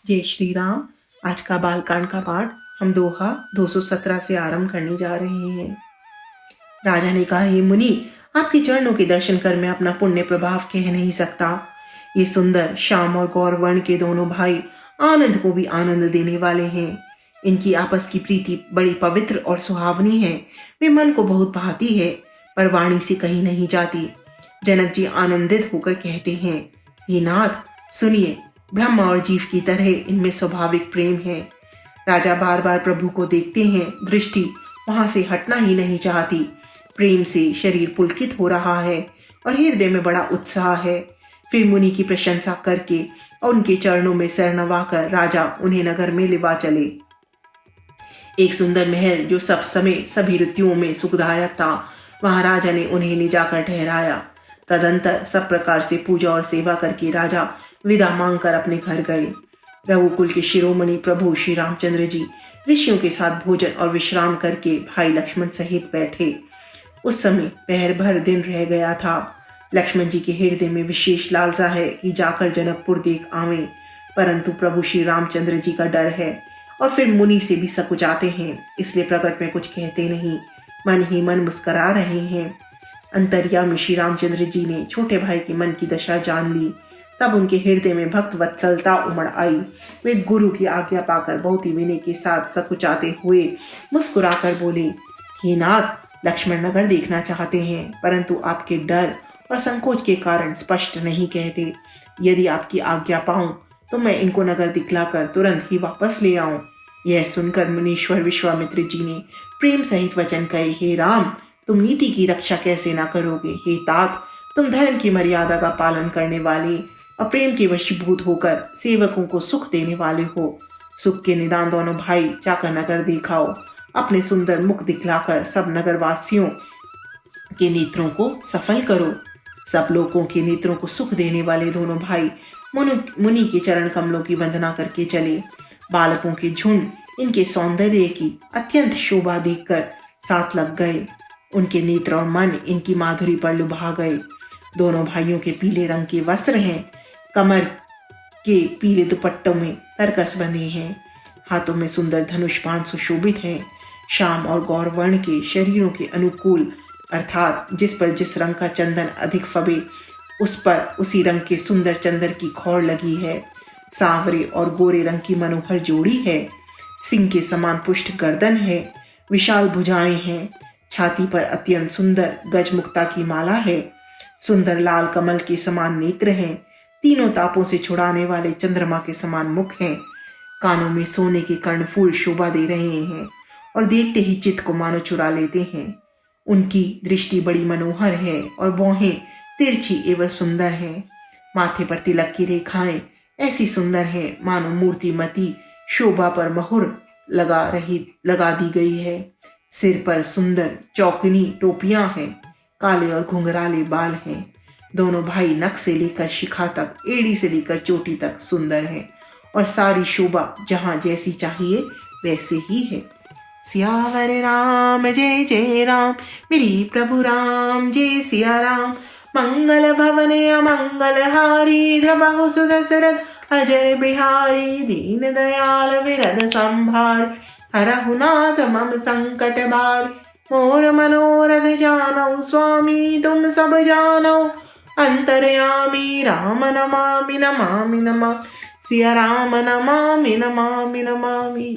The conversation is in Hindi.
जय श्री राम। आज का बालकांड का पाठ हम दोहा 217 से आरंभ करने जा रहे हैं। राजा ने कहा, हे मुनि, आपके चरणों के दर्शन कर मैं अपना पुण्य प्रभाव कह नहीं सकता। ये सुंदर श्याम और गौर वर्ण के दोनों भाई आनंद को भी आनंद देने वाले हैं। इनकी आपस की प्रीति बड़ी पवित्र और सुहावनी है। वे मन को बहुत भाती है, पर वाणी से कहीं नहीं जाती। जनक जी आनंदित होकर कहते हैं, हे नाथ सुनिए, ब्रह्मा और जीव की तरह इनमें स्वाभाविक प्रेम है। राजा बार बार प्रभु को देखते हैं, दृष्टि वहां से हटना ही नहीं चाहती। प्रेम से शरीर पुलकित हो रहा है और हृदय में बड़ा उत्साह है। फिर मुनि की प्रशंसा करके और उनके चरणों में सिर नवाकर राजा उन्हें नगर में लिवा चले। एक सुंदर महल जो सब समय सभी ऋतुओं में सुखदायक था, वहां राजा ने उन्हें ले जाकर ठहराया। तदंतर सब प्रकार से पूजा और सेवा करके राजा विदा मांगकर अपने घर गए। रघुकुल के शिरोमणि प्रभु श्री रामचंद्र जी ऋषियों के साथ भोजन और विश्राम करके भाई लक्ष्मण सहित बैठे। उस समय पहर भर दिन रह गया था। लक्ष्मण जी के हृदय में विशेष लालसा है कि जाकर जनकपुर देख आवें, परंतु प्रभु श्री रामचंद्र जी का डर है और फिर मुनि से भी सकुचाते हैं, इसलिए प्रकट में कुछ कहते नहीं, मन ही मन मुस्करा रहे हैं। अंतर्यामी श्री रामचंद्र जी ने छोटे भाई के मन की दशा जान ली। तब उनके हृदय में भक्त वत्सलता उमड़ आई। वे गुरु की आज्ञा पाकर बहुत ही विनय के साथ सकुचाते हुए मुस्कुराकर बोले, हे नाथ, लक्ष्मण नगर देखना चाहते हैं, परंतु आपके डर और संकोच के कारण स्पष्ट नहीं कहते। यदि आपकी आज्ञा पाऊं तो मैं इनको नगर दिखलाकर तुरंत ही वापस ले आऊं। यह सुनकर मुनीश्वर विश्वामित्र जी ने प्रेम सहित वचन कहे, हे राम, तुम नीति की रक्षा कैसे ना करोगे। हे तात, तुम धर्म की मर्यादा का पालन करने वाले और प्रेम के वशीभूत होकर सेवकों को सुख देने वाले हो। सुख के निदान दोनों भाई जाकर नगर दिखाओ। अपने सुंदर मुख दिखलाकर सब नगरवासियों के नेत्रों को सफल करो। सब लोगों के नेत्रों को सुख देने वाले दोनों भाई मुनि के चरण कमलों की वंदना करके चले। बालकों के झुंड इनके सौंदर्य की अत्यंत शोभा देखकर साथ लग गए। उनके नेत्र और मन इनकी माधुरी पर लुभा गए। दोनों भाइयों के पीले रंग के वस्त्र हैं, कमर के पीले दुपट्टों में तरकस बंधे हैं, हाथों में सुंदर धनुष बाण सुशोभित हैं। श्याम और गौर वर्ण के शरीरों के अनुकूल, अर्थात जिस पर जिस रंग का चंदन अधिक फबे उस पर उसी रंग के सुंदर चंदन की खौर लगी है। सांवरे और गोरे रंग की मनोहर जोड़ी है। सिंह के समान पुष्ट गर्दन है, विशाल भुजाएं हैं। छाती पर अत्यंत सुंदर गजमुक्ता की माला है। सुंदर लाल कमल के समान नेत्र हैं। तीनों तापों से छुड़ाने वाले चंद्रमा के समान मुख हैं। कानों में सोने के कर्णफूल शोभा दे रहे हैं और देखते ही चित्त को मानो चुरा लेते हैं। उनकी दृष्टि बड़ी मनोहर है और भौहें तिरछी एवं सुंदर हैं। माथे पर तिलक की रेखाएं ऐसी सुंदर हैं मानो मूर्तिमती शोभा पर मोहर लगा दी गई है। सिर पर सुंदर चौकनी टोपियां हैं। काले और घुंघराले बाल हैं। दोनों भाई नख से लेकर शिखा तक, एड़ी से लेकर चोटी तक सुंदर हैं और सारी शोभा जहां जैसी चाहिए वैसे ही है। सियावर राम जय जय राम, मेरी प्रभु राम जय सिया राम। मंगल भवने अमंगल हारी, द्रबहु सुदशरथ अजर बिहारी। दीन दयाल विरद संभार, हरहु नाथ मम संकट भार। मोर मनोरथ जानौ स्वामी, तुम सब जानौ अंतर्यामी। राम नमामि नमामि नमामि, सिया राम नमामि नमामि नमामि।